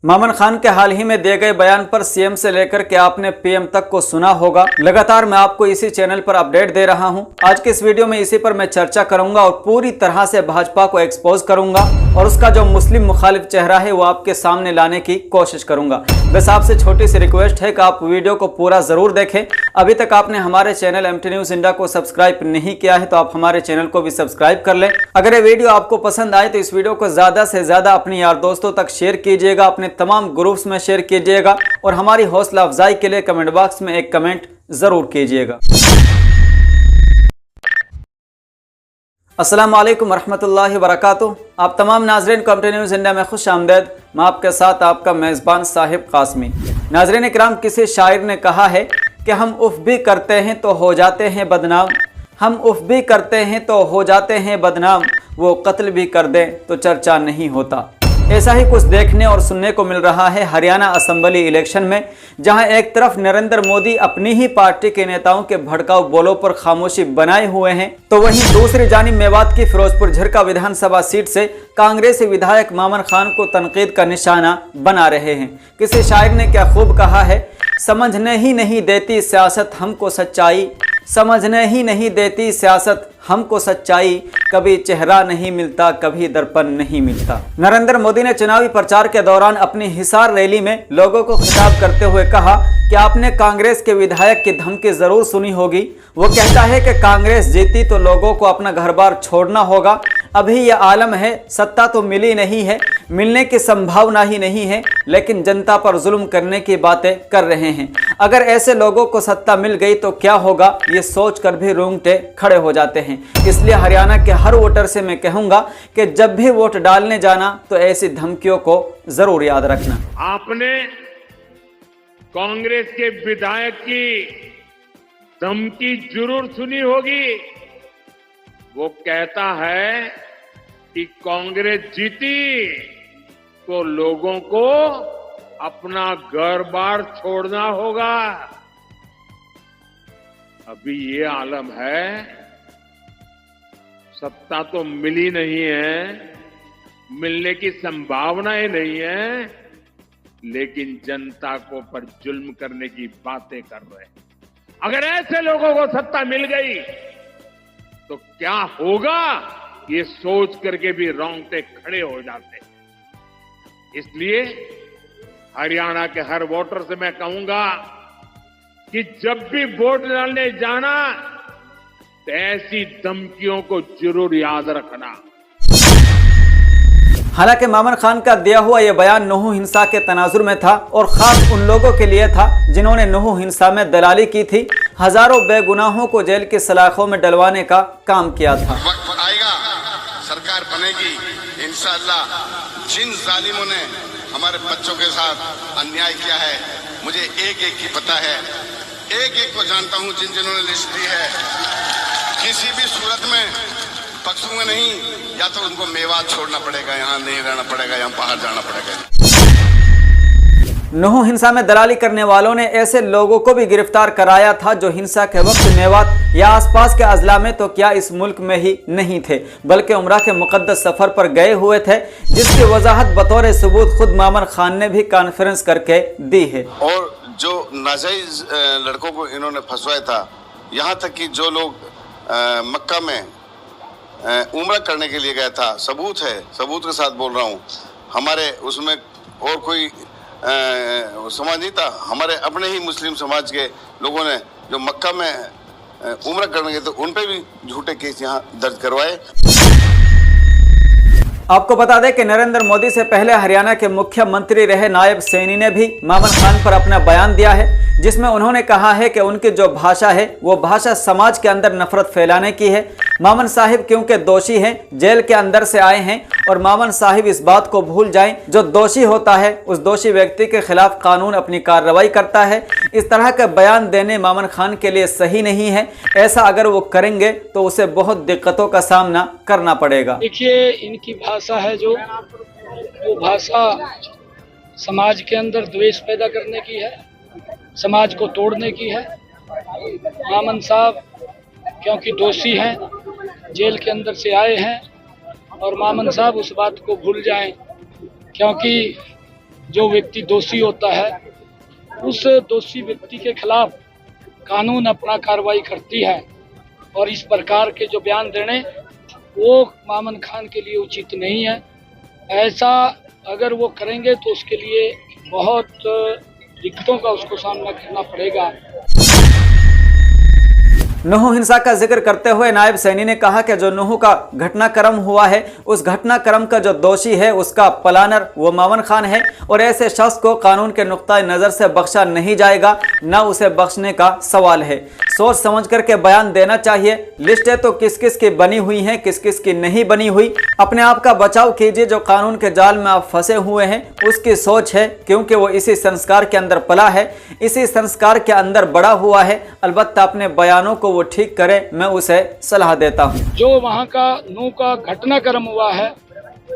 मामन खान के हाल ही में दिए गए बयान पर सीएम से लेकर के आपने पीएम तक को सुना होगा। लगातार मैं आपको इसी चैनल पर अपडेट दे रहा हूं। आज के इस वीडियो में इसी पर मैं चर्चा करूंगा और पूरी तरह से भाजपा को एक्सपोज करूंगा और उसका जो मुस्लिम मुखालिफ चेहरा है वो आपके सामने लाने की कोशिश करूंगा। बस आपसे छोटी सी रिक्वेस्ट है कि आप वीडियो को पूरा जरूर देखें। अभी तक आपने हमारे चैनल एमटी न्यूज इंडिया को सब्सक्राइब नहीं किया है तो आप हमारे चैनल को भी सब्सक्राइब कर लें। अगर ये वीडियो आपको पसंद आए तो इस वीडियो को ज्यादा से ज्यादा अपने यार दोस्तों तक शेयर कीजिएगा, अपने तमाम ग्रुप्स में शेयर कीजिएगा और हमारी हौसला अफजाई के लिए कमेंट बॉक्स में एक कमेंट जरूर कीजिएगा। अस्सलाम वालेकुम रहमतुल्लाहि व बरकातुहू। आप तमाम नाजरीन को एमटी न्यूज़ इंडिया में खुश आमदेद। मैं आपके साथ आपका मेज़बान साहिब कासमी। नाजरीन इकराम, किसी शायर ने कहा है कि हम उफ भी करते हैं तो हो जाते हैं बदनाम, हम उफ भी करते हैं तो हो जाते हैं बदनाम, वो कत्ल भी कर दें तो चर्चा नहीं होता। ऐसा ही कुछ देखने और सुनने को मिल रहा है हरियाणा असेंबली इलेक्शन में, जहां एक तरफ नरेंद्र मोदी अपनी ही पार्टी के नेताओं के भड़काऊ बोलों पर खामोशी बनाए हुए हैं, तो वहीं दूसरी जानिब मेवात की फिरोजपुर झिरका विधानसभा सीट से कांग्रेसी विधायक मामन खान को तनकीद का निशाना बना रहे हैं। किसी शायर ने क्या खूब कहा है, समझने ही नहीं देती सियासत हमको सच्चाई, समझने ही नहीं देती सियासत हमको सच्चाई, कभी चेहरा नहीं मिलता कभी दर्पण नहीं मिलता। नरेंद्र मोदी ने चुनावी प्रचार के दौरान अपनी हिसार रैली में लोगों को खिताब करते हुए कहा कि आपने कांग्रेस के विधायक की धमकी जरूर सुनी होगी। वो कहता है कि कांग्रेस जीती तो लोगों को अपना घर बार छोड़ना होगा। अभी यह आलम है, सत्ता तो मिली नहीं है, मिलने की संभावना ही नहीं है, लेकिन जनता पर जुल्म करने की बातें कर रहे हैं। अगर ऐसे लोगों को सत्ता मिल गई तो क्या होगा, ये सोचकर भी रोंगटे खड़े हो जाते हैं। इसलिए हरियाणा के हर वोटर से मैं कहूंगा कि जब भी वोट डालने जाना तो ऐसी धमकियों को जरूर याद रखना। आपने कांग्रेस के विधायक की धमकी जरूर सुनी होगी। वो कहता है कि कांग्रेस जीती तो लोगों को अपना घर बार छोड़ना होगा। अभी ये आलम है, सत्ता तो मिली नहीं है, मिलने की संभावनाएं नहीं है, लेकिन जनता को पर जुल्म करने की बातें कर रहे हैं। अगर ऐसे लोगों को सत्ता मिल गई तो क्या होगा, ये सोच करके भी रोंगटे खड़े हो जाते हैं। इसलिए हरियाणा के हर वोटर से मैं कहूंगा कि जब भी वोट डालने जाना तो ऐसी धमकियों को जरूर याद रखना। हालांकि मामन खान का दिया हुआ यह बयान नूह हिंसा के तनाजुर में था और खास उन लोगों के लिए था जिन्होंने नूह हिंसा में दलाली की थी, हजारों बेगुनाहों को जेल की सलाखों में डलवाने का काम किया था। वक्त आएगा, सरकार बनेगी इंशाअल्लाह। जिन जालिमों ने हमारे बच्चों के साथ अन्याय किया है, मुझे एक एक की पता है, एक एक को जानता हूं। जिन्होंने लिस्ट दी है, किसी भी सूरत में बख्शूंगा नहीं। या तो उनको मेवात छोड़ना पड़ेगा, यहाँ नहीं रहना पड़ेगा, यहाँ बाहर जाना पड़ेगा। नूह हिंसा में दलाली करने वालों ने ऐसे लोगों को भी गिरफ्तार कराया था जो हिंसा के वक्त मेवात या आसपास के अजला में तो क्या इस मुल्क में ही नहीं थे, बल्कि उम्रा के मुकद्दस सफर पर गए हुए थे, जिसकी वजाहत बतौर सबूत खुद मामन खान ने भी कॉन्फ्रेंस करके दी है। और जो नाजायज लड़कों को इन्होंने फंसवाया था, यहाँ तक कि जो लोग मक्का में उम्रा करने के लिए गया था, सबूत है, सबूत के साथ बोल रहा हूँ। हमारे उसमें और कोई समाज नहीं था, हमारे अपने ही मुस्लिम समाज के लोगों ने जो मक्का में उम्रा करने गए तो उन पे भी झूठे केस यहाँ दर्ज करवाए। आपको बता दें कि नरेंद्र मोदी से पहले हरियाणा के मुख्यमंत्री रहे नायब सैनी ने भी मामन खान पर अपना बयान दिया है, जिसमें उन्होंने कहा है कि उनकी जो भाषा है वो भाषा समाज के अंदर नफरत फैलाने की है। मामन साहिब क्योंकि दोषी हैं, जेल के अंदर से आए हैं, और मामन साहिब इस बात को भूल जाएं, जो दोषी होता है उस दोषी व्यक्ति के खिलाफ कानून अपनी कार्रवाई करता है। इस तरह का बयान देने मामन खान के लिए सही नहीं है। ऐसा अगर वो करेंगे तो उसे बहुत दिक्कतों का सामना करना पड़ेगा। देखिए, इनकी भाषा है जो वो भाषा समाज के अंदर द्वेष पैदा करने की है, समाज को तोड़ने की है। मामन साहब क्योंकि दोषी हैं, जेल के अंदर से आए हैं, और मामन साहब उस बात को भूल जाएं, क्योंकि जो व्यक्ति दोषी होता है उस दोषी व्यक्ति के खिलाफ कानून अपना कार्रवाई करती है, और इस प्रकार के जो बयान देने वो मामन खान के लिए उचित नहीं है। ऐसा अगर वो करेंगे तो उसके लिए बहुत दिक्कतों का उसको सामना करना पड़ेगा। नूह हिंसा का जिक्र करते हुए नायब सैनी ने कहा कि जो नूह का घटनाक्रम हुआ है उस घटनाक्रम का जो दोषी है उसका प्लानर वो मामन खान है, और ऐसे शख्स को कानून के नुक्ता नज़र से बख्शा नहीं जाएगा, न उसे बख्शने का सवाल है। सोच समझ करके बयान देना चाहिए। लिस्टें तो किस किस की बनी हुई हैं, किस किस की नहीं बनी हुई। अपने आप का बचाव कीजिए। जो कानून के जाल में आप फंसे हुए हैं उसकी सोच है, क्योंकि वो इसी संस्कार के अंदर पला है, इसी संस्कार के अंदर बड़ा हुआ है। अलबत्ता अपने बयानों को वो ठीक करे, मैं उसे सलाह देता हूँ। जो वहाँ का नूह का घटनाक्रम हुआ है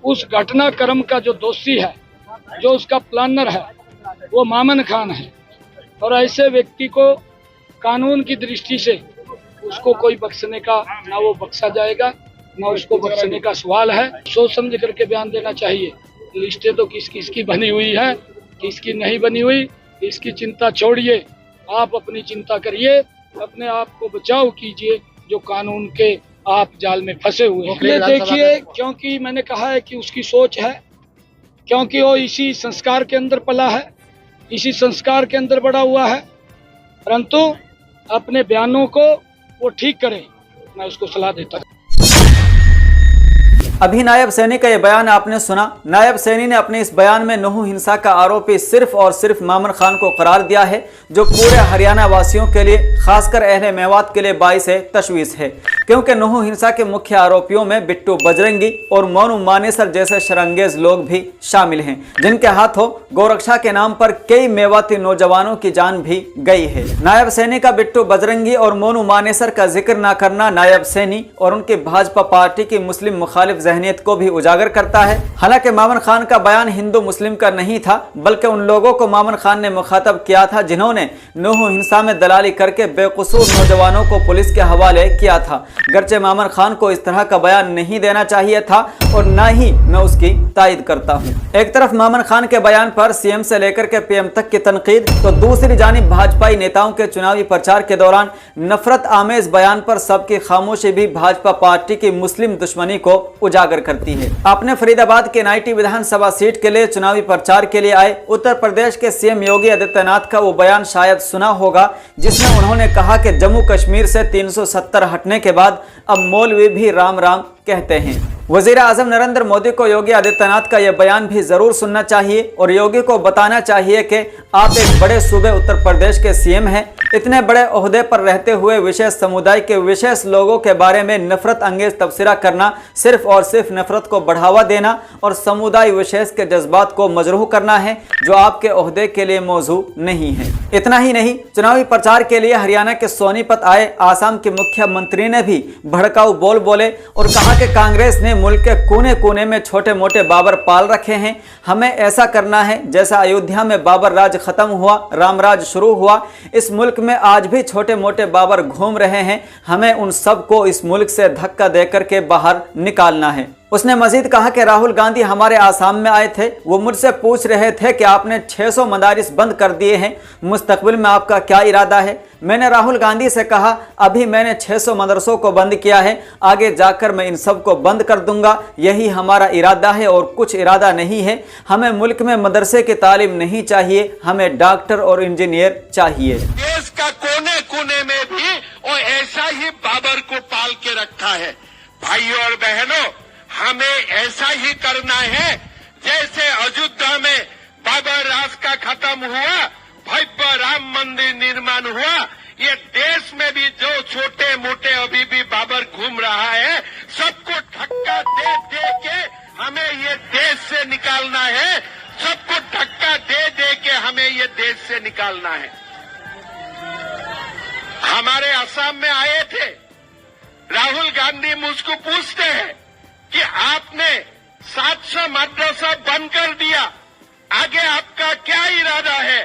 उस घटनाक्रम का जो दोषी है, जो उसका प्लानर है, वो मामन खान है, और ऐसे व्यक्ति को कानून की दृष्टि से उसको कोई बख्शने का ना वो बख्शा जाएगा, ना उसको बख्शने का सवाल है। सोच समझ करके बयान देना चाहिए। लिस्टें तो किस किस की बनी हुई है, किसकी नहीं बनी हुई, इसकी चिंता छोड़िए, आप अपनी चिंता करिए, अपने आप को बचाव कीजिए जो कानून के आप जाल में फंसे हुए हैं। ये देखिए, क्योंकि मैंने कहा है कि उसकी सोच है, क्योंकि वो इसी संस्कार के अंदर पला है, इसी संस्कार के अंदर बड़ा हुआ है, परंतु अपने बयानों को वो ठीक करे, मैं उसको सलाह देता हूँ। अभी नायब सैनी का यह बयान आपने सुना। नायब सैनी ने अपने इस बयान में नूह हिंसा का आरोपी सिर्फ और सिर्फ मामन खान को करार दिया है, जो पूरे हरियाणा वासियों के लिए, खासकर अहले मेवात के लिए बाइस तशवीश है, क्योंकि नूह हिंसा के मुख्य आरोपियों में बिट्टू बजरंगी और मोनू मानेसर जैसे शरंगेज लोग भी शामिल हैं, जिनके हाथों गौरक्षा के नाम पर कई मेवाती नौजवानों की जान भी गई है। नायब सैनी का बिट्टू बजरंगी और मोनू मानेसर का जिक्र न करना नायब सैनी और उनकी भाजपा पार्टी की मुस्लिम मुखालिफ जहनियत को भी उजागर करता है। हालांकि मामन खान का बयान हिंदू मुस्लिम का नहीं था, बल्कि उन लोगों को मामन खान ने मुखातब किया था जिन्होंने नूह हिंसा में दलाली करके बेकसूर नौजवानों को पुलिस के हवाले किया था। गर्चे मामन खान को इस तरह का बयान नहीं देना चाहिए था, और न ही मैं उसकी तायद करता हूँ। एक तरफ मामन खान के बयान पर सीएम से लेकर के पीएम तक की तनकीद, तो दूसरी जानिब भाजपाई नेताओं के चुनावी प्रचार के दौरान नफरत आमेज बयान पर सबकी खामोशी भी भाजपा पार्टी की मुस्लिम दुश्मनी को उजागर करती है। आपने फरीदाबाद के नाइटी विधानसभा सीट के लिए चुनावी प्रचार के लिए आए उत्तर प्रदेश के सीएम योगी आदित्यनाथ का वो बयान शायद सुना होगा, जिसमें उन्होंने कहा कि जम्मू कश्मीर से 370 हटने के बाद अब मौलवी भी राम राम कहते हैं। वजीर आजम नरेंद्र मोदी को योगी आदित्यनाथ का यह बयान भी जरूर सुनना चाहिए, और योगी को बताना चाहिए कि आप एक बड़े सूबे उत्तर प्रदेश के सीएम हैं। इतने बड़े ओहदे पर रहते हुए विशेष समुदाय के विशेष लोगों के बारे में नफरत अंगेज तबसरा करना सिर्फ और सिर्फ नफरत को बढ़ावा देना और समुदाय विशेष के जज्बात को मजरूह करना है, जो आपके ओहदे के लिए मौजू नहीं है। इतना ही नहीं, चुनावी प्रचार के लिए हरियाणा के सोनीपत आए आसाम के मुख्यमंत्री ने भी भड़काऊ बोल बोले और कहा कि कांग्रेस ने मुल्क के कोने कोने में छोटे मोटे बाबर पाल रखे हैं, हमें ऐसा करना है जैसा अयोध्या में बाबर राज खत्म हुआ, राम राज शुरू हुआ। इस मुल्क में आज भी छोटे मोटे बाबर घूम रहे हैं, हमें उन सब को इस मुल्क से धक्का देकर के बाहर निकालना है। उसने मजीद कहा कि राहुल गांधी हमारे आसाम में आए थे, वो मुझसे पूछ रहे थे कि आपने 600 मदारिस बंद कर दिए हैं, मुस्तकबिल में आपका क्या इरादा है। मैंने राहुल गांधी से कहा अभी मैंने 600 मदरसों को बंद किया है, आगे जाकर मैं इन सब को बंद कर दूंगा, यही हमारा इरादा है और कुछ इरादा नहीं है। हमें मुल्क में मदरसे की तालीम नहीं चाहिए, हमें डॉक्टर और इंजीनियर चाहिए। देश का कोने कोने में भी और ऐसा ही बाबर को पाल के रखा है। भाइयों और बहनों, हमें ऐसा ही करना है जैसे अयोध्या में बाबर राज का खत्म हुआ, भव्य राम मंदिर निर्माण हुआ। ये देश में भी जो छोटे मोटे अभी भी बाबर घूम रहा है, सबको धक्का दे दे के हमें ये देश से निकालना है, सबको धक्का दे दे के हमें ये देश से निकालना है। हमारे असम में आए थे, राहुल गांधी मुझको पूछते हैं कि आपने 700 मदरसा बंद कर दिया, आगे आपका क्या इरादा है।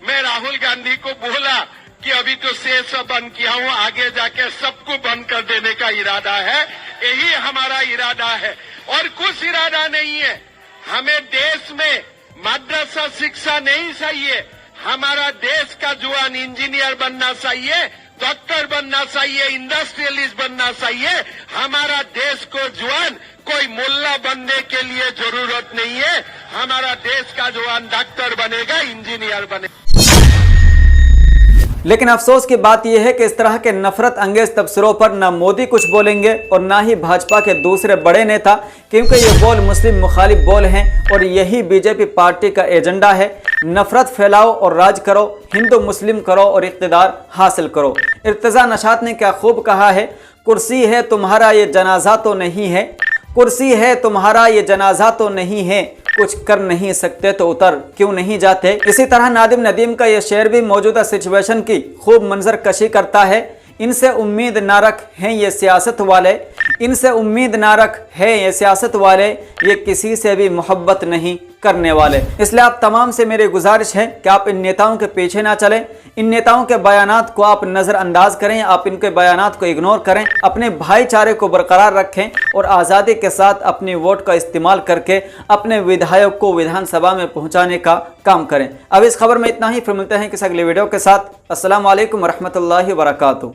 मैं राहुल गांधी को बोला कि अभी तो 600 बंद किया हूं, आगे जाके सबको बंद कर देने का इरादा है, यही हमारा इरादा है और कुछ इरादा नहीं है। हमें देश में मद्रसा शिक्षा नहीं चाहिए, हमारा देश का जवान इंजीनियर बनना चाहिए, डॉक्टर बनना चाहिए, इंडस्ट्रियलिस्ट बनना चाहिए। हमारा देश को जवान कोई मुल्ला बनने के लिए जरूरत नहीं है, हमारा देश का जवान डॉक्टर बनेगा, इंजीनियर बनेगा। लेकिन अफसोस की बात यह है कि इस तरह के नफरत अंगेज तबसरों पर न मोदी कुछ बोलेंगे और ना ही भाजपा के दूसरे बड़े नेता, क्योंकि ये बोल मुस्लिम मुखालिफ बोल हैं और यही बीजेपी पार्टी का एजेंडा है। नफरत फैलाओ और राज करो, हिंदू मुस्लिम करो और इक़्तिदार हासिल करो। इर्तिज़ा नशात ने क्या खूब कहा है, कुर्सी है तुम्हारा ये जनाजा तो नहीं है, कुर्सी है तुम्हारा ये जनाजा तो नहीं है, कुछ कर नहीं सकते तो उतर क्यों नहीं जाते। इसी तरह नादिम नदीम का यह शेर भी मौजूदा सिचुएशन की खूब मंजर कशी करता है। इनसे उम्मीद ना रख हैं ये सियासत वाले, इनसे उम्मीद ना रख है ये सियासत वाले, ये किसी से भी मोहब्बत नहीं करने वाले। इसलिए आप तमाम से मेरी गुजारिश है कि आप इन नेताओं के पीछे ना चलें, इन नेताओं के बयानात को आप नज़रअंदाज करें, आप इनके बयानात को इग्नोर करें, अपने भाईचारे को बरकरार रखें और आज़ादी के साथ अपनी वोट का इस्तेमाल करके अपने विधायक को विधानसभा में पहुंचाने का काम करें। अब इस खबर में इतना ही, फिर मिलते हैं किसी अगले वीडियो के साथ। अस्सलाम वालेकुम रहमतुल्लाहि व बरकातुहू।